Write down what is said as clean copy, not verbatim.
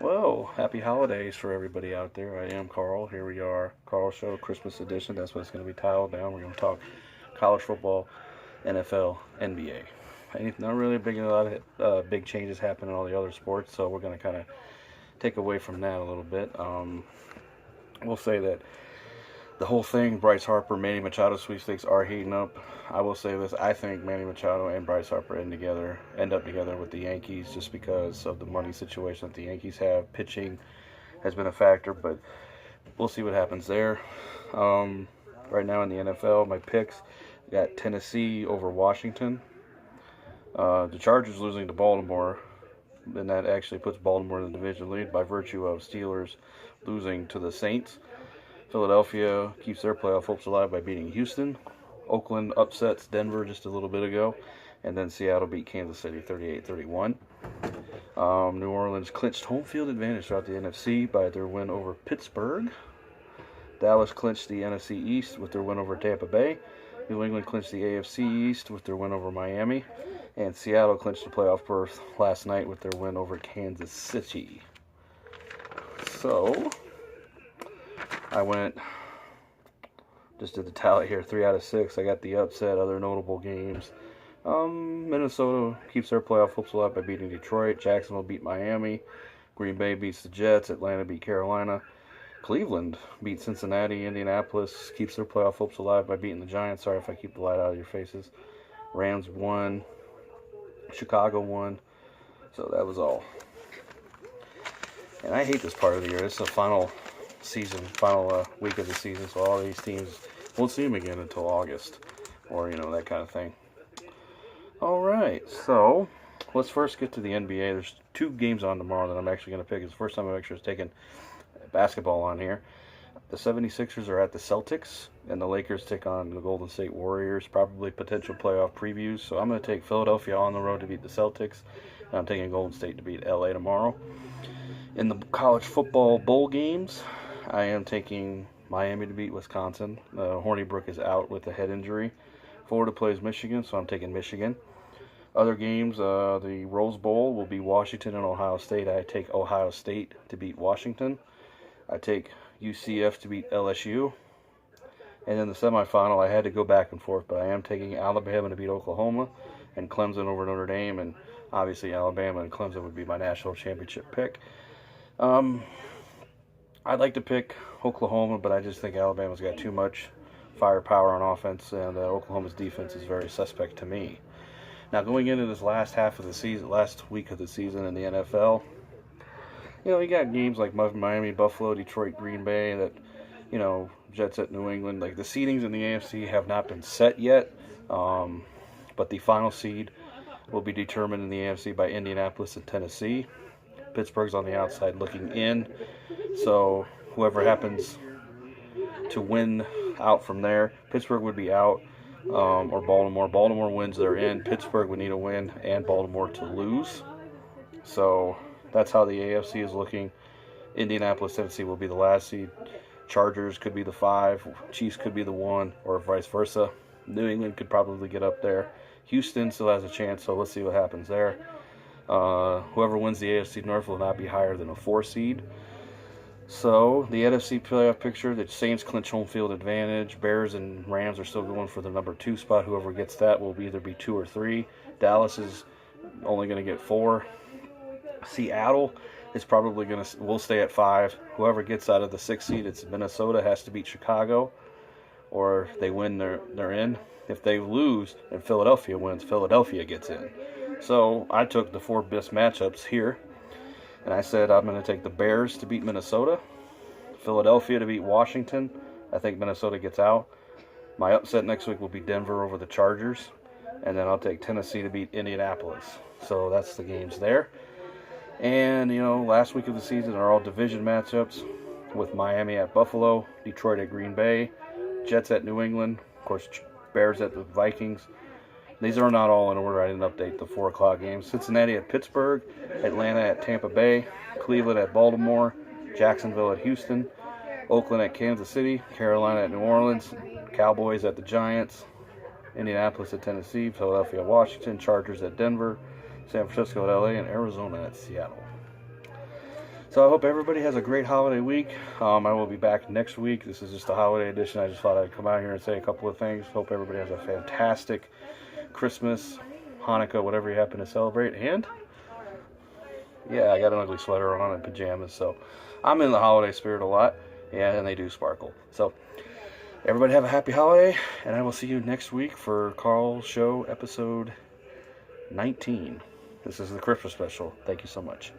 Well, happy holidays for everybody out there. I am Carl. Here we are, Carl Show Christmas edition. That's what it's going to be titled down. We're going to talk college football, NFL, NBA. Not really a lot of big changes happen in all the other sports, so we're going to kind of take away from that a little bit. We'll say that the whole thing, Bryce Harper, Manny Machado sweepstakes are heating up. I will say this: I think Manny Machado and Bryce Harper end up together with the Yankees, just because of the money situation that the Yankees have. Pitching has been a factor, but we'll see what happens there. Um, right now in the NFL, my picks got Tennessee over Washington. The Chargers losing to Baltimore, and that actually puts Baltimore in the division lead by virtue of Steelers losing to the Saints. Philadelphia keeps their playoff hopes alive by beating Houston. Oakland upsets Denver just a little bit ago. And then Seattle beat Kansas City 38-31. New Orleans clinched home field advantage throughout the NFC by their win over Pittsburgh. Dallas clinched the NFC East with their win over Tampa Bay. New England clinched the AFC East with their win over Miami. And Seattle clinched the playoff berth last night with their win over Kansas City. So, just did the tally here, 3 out of 6. I got the upset, other notable games. Minnesota keeps their playoff hopes alive by beating Detroit. Jacksonville beat Miami. Green Bay beats the Jets. Atlanta beat Carolina. Cleveland beat Cincinnati. Indianapolis keeps their playoff hopes alive by beating the Giants. Sorry if I keep the light out of your faces. Rams won. Chicago won. So that was all. And I hate this part of the year. This is the final week of the season, so all these teams won't see them again until August, or that kind of thing. All right, so let's first get to the NBA. There's 2 games on tomorrow that I'm actually going to pick. It's the first time I've actually taken basketball on here. The 76ers are at the Celtics, and the Lakers take on the Golden State Warriors, probably potential playoff previews. So I'm going to take Philadelphia on the road to beat the Celtics, and I'm taking Golden State to beat LA tomorrow. In the college football bowl games, I am taking Miami to beat Wisconsin. Hornibrook is out with a head injury. Florida plays Michigan, so I'm taking Michigan. Other games, the Rose Bowl will be Washington and Ohio State. I take Ohio State to beat Washington. I take UCF to beat LSU. And in the semifinal, I had to go back and forth, but I am taking Alabama to beat Oklahoma and Clemson over Notre Dame. And obviously, Alabama and Clemson would be my national championship pick. I'd like to pick Oklahoma, but I just think Alabama's got too much firepower on offense, and Oklahoma's defense is very suspect to me. Now, going into this last week of the season in the NFL, you got games like Miami, Buffalo, Detroit, Green Bay, Jets at New England. Like, the seedings in the AFC have not been set yet, but the final seed will be determined in the AFC by Indianapolis and Tennessee. Pittsburgh's on the outside looking in. So whoever happens to win out from there, Pittsburgh would be out, or Baltimore. Baltimore wins, they're in. Pittsburgh would need a win and Baltimore to lose. So that's how the AFC is looking. Indianapolis, Tennessee will be the last seed. Chargers could be the 5. Chiefs could be the 1, or vice versa. New England could probably get up there. Houston still has a chance, so let's see what happens there. Whoever wins the AFC North will not be higher than a 4 seed. So, the NFC playoff picture, the Saints clinch home field advantage. Bears and Rams are still going for the number 2 spot. Whoever gets that will either be 2 or 3. Dallas is only going to get 4. Seattle is probably will stay at 5. Whoever gets out of the 6th seed, it's Minnesota, has to beat Chicago, or if they win, they're in. If they lose and Philadelphia wins, Philadelphia gets in. So I took the 4 best matchups here, and I said I'm going to take the Bears to beat Minnesota, Philadelphia to beat Washington. I think Minnesota gets out. My upset next week will be Denver over the Chargers, and then I'll take Tennessee to beat Indianapolis. So that's the games there. And, last week of the season are all division matchups with Miami at Buffalo, Detroit at Green Bay, Jets at New England, of course, Bears at the Vikings. These are not all in order. I didn't update the 4 o'clock games. Cincinnati at Pittsburgh, Atlanta at Tampa Bay, Cleveland at Baltimore, Jacksonville at Houston, Oakland at Kansas City, Carolina at New Orleans, Cowboys at the Giants, Indianapolis at Tennessee, Philadelphia at Washington, Chargers at Denver, San Francisco at LA, and Arizona at Seattle. So I hope everybody has a great holiday week. I will be back next week. This is just a holiday edition. I just thought I'd come out here and say a couple of things. Hope everybody has a fantastic Christmas, Hanukkah, whatever you happen to celebrate. And yeah, I got an ugly sweater on and pajamas, so I'm in the holiday spirit a lot. Yeah, and they do sparkle. So everybody have a happy holiday, and I will see you next week for Carl's Show episode 19. This is the Christmas special. Thank you so much.